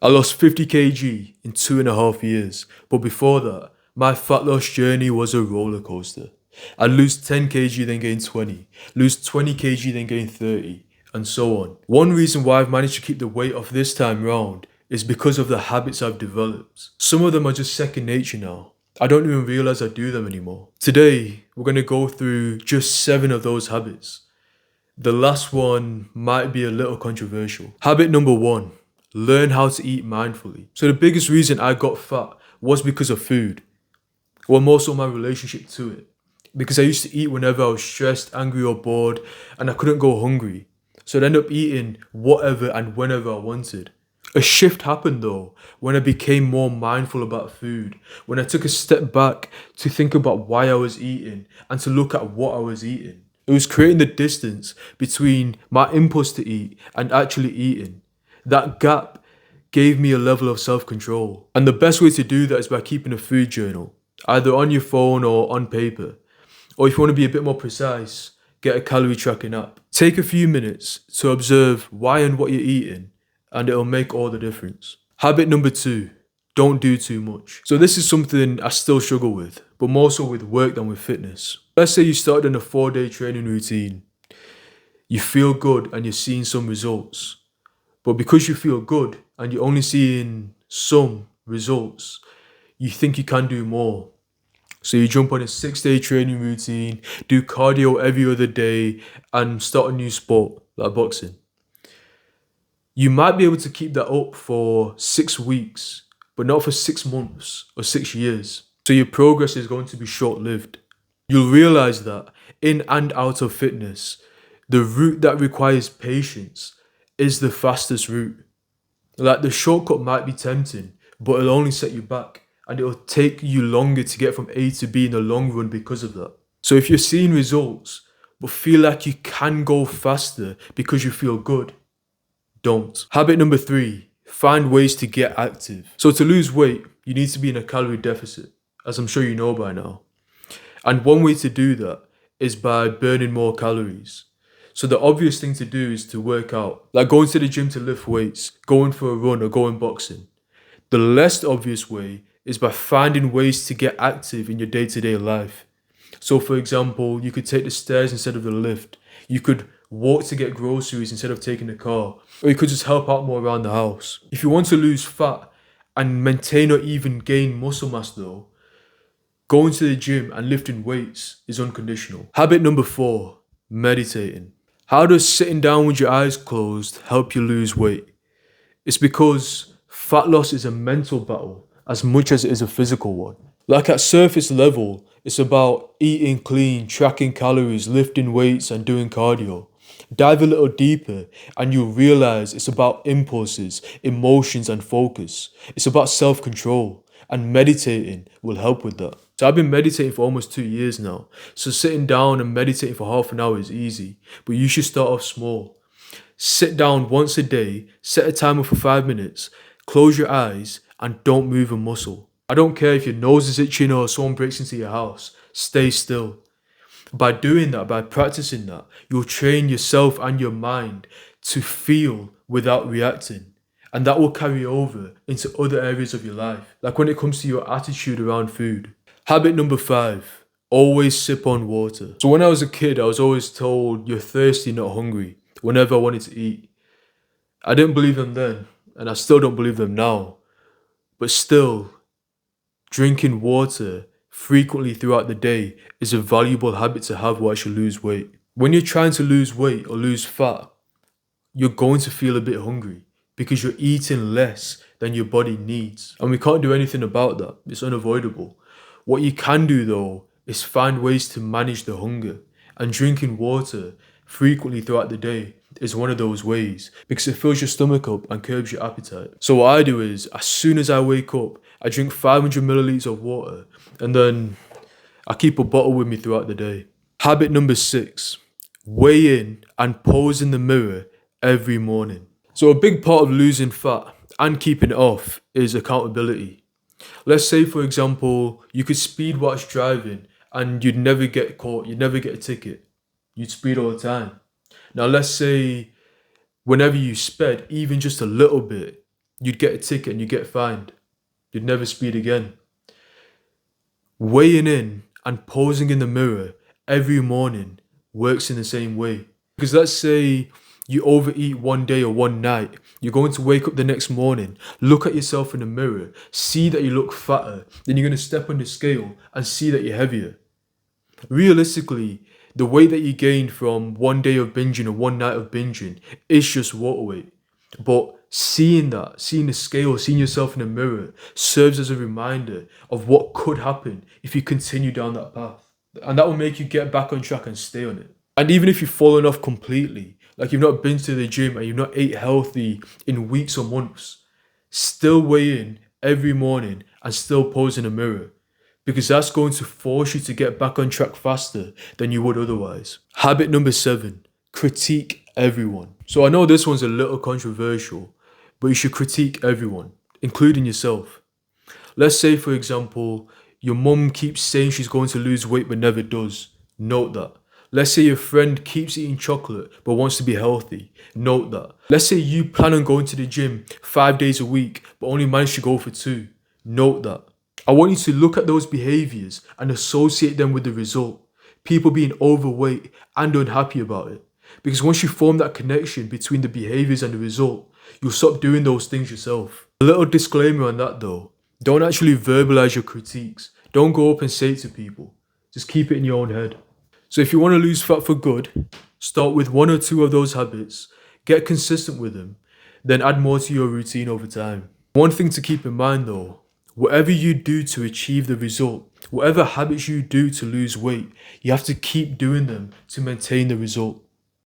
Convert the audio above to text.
I lost 50 kg in 2.5 years, but before that, my fat loss journey was a roller coaster. I'd lose 10 kg, then gain 20, lose 20 kg, then gain 30, and so on. One reason why I've managed to keep the weight off this time round is because of the habits I've developed. Some of them are just second nature now. I don't even realize I do them anymore. Today, we're going to go through just 7 of those habits. The last one might be a little controversial. Habit number 1, learn how to eat mindfully. So the biggest reason I got fat was because of food, or more so my relationship to it. Because I used to eat whenever I was stressed, angry or bored, and I couldn't go hungry. So I'd end up eating whatever and whenever I wanted. A shift happened though when I became more mindful about food, when I took a step back to think about why I was eating and to look at what I was eating. It was creating the distance between my impulse to eat and actually eating. That gap gave me a level of self-control. And the best way to do that is by keeping a food journal, either on your phone or on paper. Or if you want to be a bit more precise, get a calorie tracking app. Take a few minutes to observe why and what you're eating, and it'll make all the difference. Habit number 2, don't do too much. So this is something I still struggle with, but more so with work than with fitness. Let's say you started on a 4-day training routine. You feel good and you're seeing some results. But because you feel good and you're only seeing some results, you think you can do more. So you jump on a 6-day training routine, do cardio every other day, and start a new sport like boxing. You might be able to keep that up for 6 weeks, but not for 6 months or 6 years. So your progress is going to be short-lived. You'll realize that in and out of fitness, the route that requires patience is the fastest route. Like the shortcut might be tempting, but it'll only set you back, and it'll take you longer to get from A to B in the long run because of that. So if you're seeing results, but feel like you can go faster because you feel good, don't. Habit number 3, find ways to get active. So to lose weight, you need to be in a calorie deficit, as I'm sure you know by now. And one way to do that is by burning more calories. So the obvious thing to do is to work out, like going to the gym to lift weights, going for a run or going boxing. The less obvious way is by finding ways to get active in your day-to-day life. So for example, you could take the stairs instead of the lift. You could walk to get groceries instead of taking the car. Or you could just help out more around the house. If you want to lose fat and maintain or even gain muscle mass though, going to the gym and lifting weights is unconditional. Habit number 4, meditating. How does sitting down with your eyes closed help you lose weight? It's because fat loss is a mental battle as much as it is a physical one. Like at surface level, it's about eating clean, tracking calories, lifting weights and doing cardio. Dive a little deeper and you'll realize it's about impulses, emotions and focus. It's about self-control, and meditating will help with that. So I've been meditating for almost 2 years now. So sitting down and meditating for half an hour is easy, but you should start off small. Sit down once a day, set a timer for 5 minutes, close your eyes and don't move a muscle. I don't care if your nose is itching or someone breaks into your house, stay still. By doing that, by practicing that, you'll train yourself and your mind to feel without reacting. And that will carry over into other areas of your life, like when it comes to your attitude around food. Habit number 5, always sip on water. So when I was a kid, I was always told, you're thirsty, not hungry, whenever I wanted to eat. I didn't believe them then, and I still don't believe them now. But still, drinking water frequently throughout the day is a valuable habit to have once you lose weight. When you're trying to lose weight or lose fat, you're going to feel a bit hungry because you're eating less than your body needs. And we can't do anything about that. It's unavoidable. What you can do though is find ways to manage the hunger, and drinking water frequently throughout the day is one of those ways because it fills your stomach up and curbs your appetite. So what I do is, as soon as I wake up, I drink 500 milliliters of water, and then I keep a bottle with me throughout the day. Habit number 6, weigh in and pose in the mirror every morning. So a big part of losing fat and keeping it off is accountability. Let's say, for example, you could speed watch driving and you'd never get caught, you'd never get a ticket. You'd speed all the time. Now let's say whenever you sped, even just a little bit, you'd get a ticket and you'd get fined. You'd never speed again. Weighing in and posing in the mirror every morning works in the same way. Because let's say you overeat one day or one night, you're going to wake up the next morning, look at yourself in the mirror, see that you look fatter, then you're going to step on the scale and see that you're heavier. Realistically, the weight that you gained from one day of binging or one night of binging is just water weight. But seeing that, seeing the scale, seeing yourself in the mirror serves as a reminder of what could happen if you continue down that path. And that will make you get back on track and stay on it. And even if you've fallen off completely, like you've not been to the gym and you've not ate healthy in weeks or months, still weigh in every morning and still pose in a mirror, because that's going to force you to get back on track faster than you would otherwise. Habit number 7, critique everyone. So I know this one's a little controversial, but you should critique everyone, including yourself. Let's say, for example, your mum keeps saying she's going to lose weight but never does. Note that. Let's say your friend keeps eating chocolate but wants to be healthy. Note that. Let's say you plan on going to the gym 5 days a week but only manage to go for 2. Note that. I want you to look at those behaviors and associate them with the result. People being overweight and unhappy about it. Because once you form that connection between the behaviors and the result, you'll stop doing those things yourself. A little disclaimer on that though. Don't actually verbalize your critiques. Don't go up and say it to people. Just keep it in your own head. So if you want to lose fat for good, start with 1 or 2 of those habits, get consistent with them, then add more to your routine over time. One thing to keep in mind though, whatever you do to achieve the result, whatever habits you do to lose weight, you have to keep doing them to maintain the result.